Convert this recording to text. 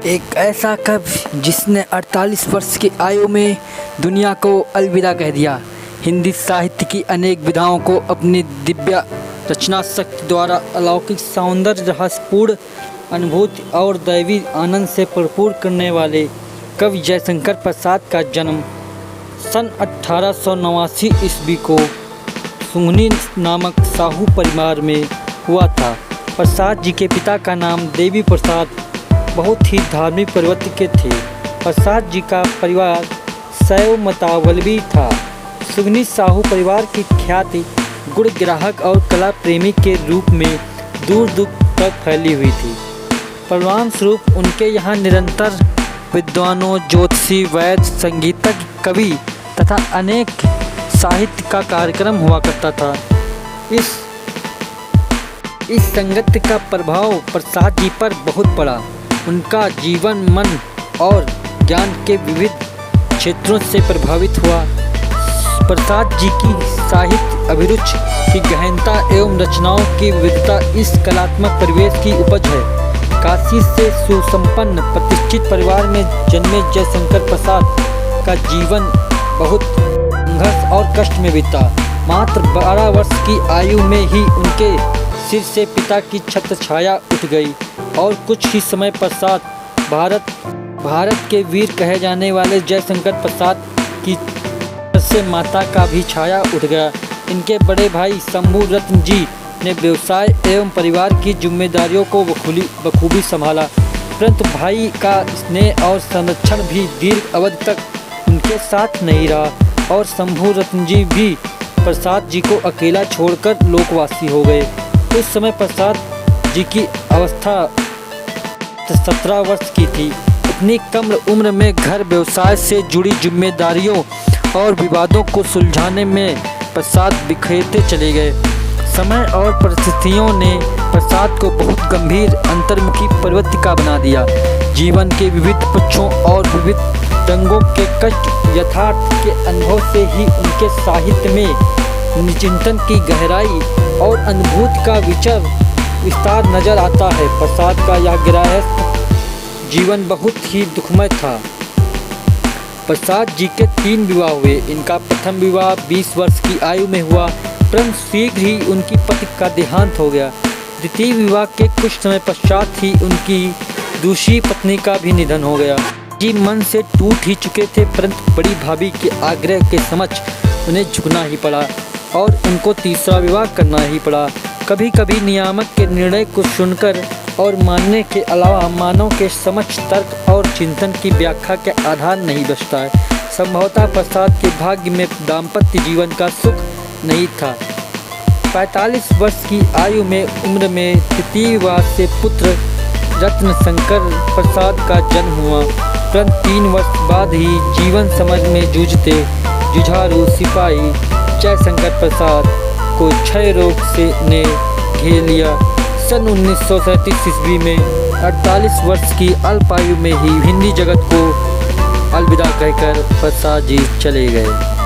एक ऐसा कवि जिसने 48 वर्ष की आयु में दुनिया को अलविदा कह दिया। हिंदी साहित्य की अनेक विधाओं को अपनी दिव्य रचना शक्ति द्वारा अलौकिक सौंदर्य, रहस्यपूर्ण अनुभूति और दैवी आनंद से भरपूर करने वाले कवि जयशंकर प्रसाद का जन्म सन 1889 ईस्वी को सुंघनी नामक साहू परिवार में हुआ था। प्रसाद जी के पिता का नाम देवी प्रसाद बहुत ही धार्मिक प्रवृत्ति के थे। प्रसाद जी का परिवार शैव मतावलंबी था। सुंघनी साहू परिवार की ख्याति गुड़ ग्राहक और कला प्रेमी के रूप में दूर दूर तक फैली हुई थी। परिणाम स्वरूप उनके यहाँ निरंतर विद्वानों, ज्योतिषी, वैद्य, संगीतज्ञ, कवि तथा अनेक साहित्य का कार्यक्रम हुआ करता था। इस संगत का प्रभाव प्रसाद जी पर बहुत पड़ा। उनका जीवन मन और ज्ञान के विविध क्षेत्रों से प्रभावित हुआ। प्रसाद जी की साहित्य अभिरुचि की गहनता एवं रचनाओं की विविधता इस कलात्मक परिवेश की उपज है। काशी से सुसंपन्न प्रतिष्ठित परिवार में जन्मे जयशंकर प्रसाद का जीवन बहुत संघर्ष और कष्ट में बीता। मात्र 12 वर्ष की आयु में ही उनके सिर से पिता की छत्र छाया उठ गई और कुछ ही समय पश्चात भारत के वीर कहे जाने वाले जयशंकर प्रसाद की से माता का भी छाया उठ गया। इनके बड़े भाई शंभू रत्न जी ने व्यवसाय एवं परिवार की जिम्मेदारियों को बखूबी संभाला, परंतु भाई का स्नेह और संरक्षण भी दीर्घ अवधि तक उनके साथ नहीं रहा और शंभू रत्न जी भी प्रसाद जी को अकेला छोड़कर लोकवासी हो गए। उस समय प्रसाद जी की अवस्था 17 वर्ष की थी। इतनी कम उम्र में घर व्यवसाय से जुड़ी जिम्मेदारियों और विवादों को सुलझाने में प्रसाद बिखरते चले गए। समय और परिस्थितियों ने प्रसाद को बहुत गंभीर अंतर्मुखी प्रवृत्ति का बना दिया। जीवन के विविध पक्षों और विविध रंगों के कष्ट यथार्थ के अनुभव से ही उनके साहित्य में चिंतन की गहराई और अनुभूति का विस्तार नजर आता है। प्रसाद का यह गृहस्थ जीवन बहुत ही दुखमय था। प्रसाद जी के 3 विवाह हुए। इनका प्रथम विवाह 20 वर्ष की आयु में हुआ, परंतु शीघ्र ही उनकी पति का देहांत हो गया। द्वितीय विवाह के कुछ समय पश्चात ही उनकी दूसरी पत्नी का भी निधन हो गया। जी मन से टूट ही चुके थे, परंतु बड़ी भाभी के आग्रह के समक्ष उन्हें झुकना ही पड़ा और उनको तीसरा विवाह करना ही पड़ा। कभी कभी नियामक के निर्णय को सुनकर और मानने के अलावा मानव के समक्ष तर्क और चिंतन की व्याख्या के आधार नहीं बचता है। संभवतः प्रसाद के भाग्य में दाम्पत्य जीवन का सुख नहीं था। 45 वर्ष की आयु में उम्र में तृतीय विवाह से पुत्र रत्न शंकर प्रसाद का जन्म हुआ, परंतु 3 वर्ष बाद ही जीवन समर में जूझते जुझारू सिपाही जयशंकर प्रसाद को क्षय रोग ने घेर लिया। सन 1937 ईस्वी में 48 वर्ष की अल्प आयु में ही हिंदी जगत को अलविदा कहकर प्रसाद जी चले गए।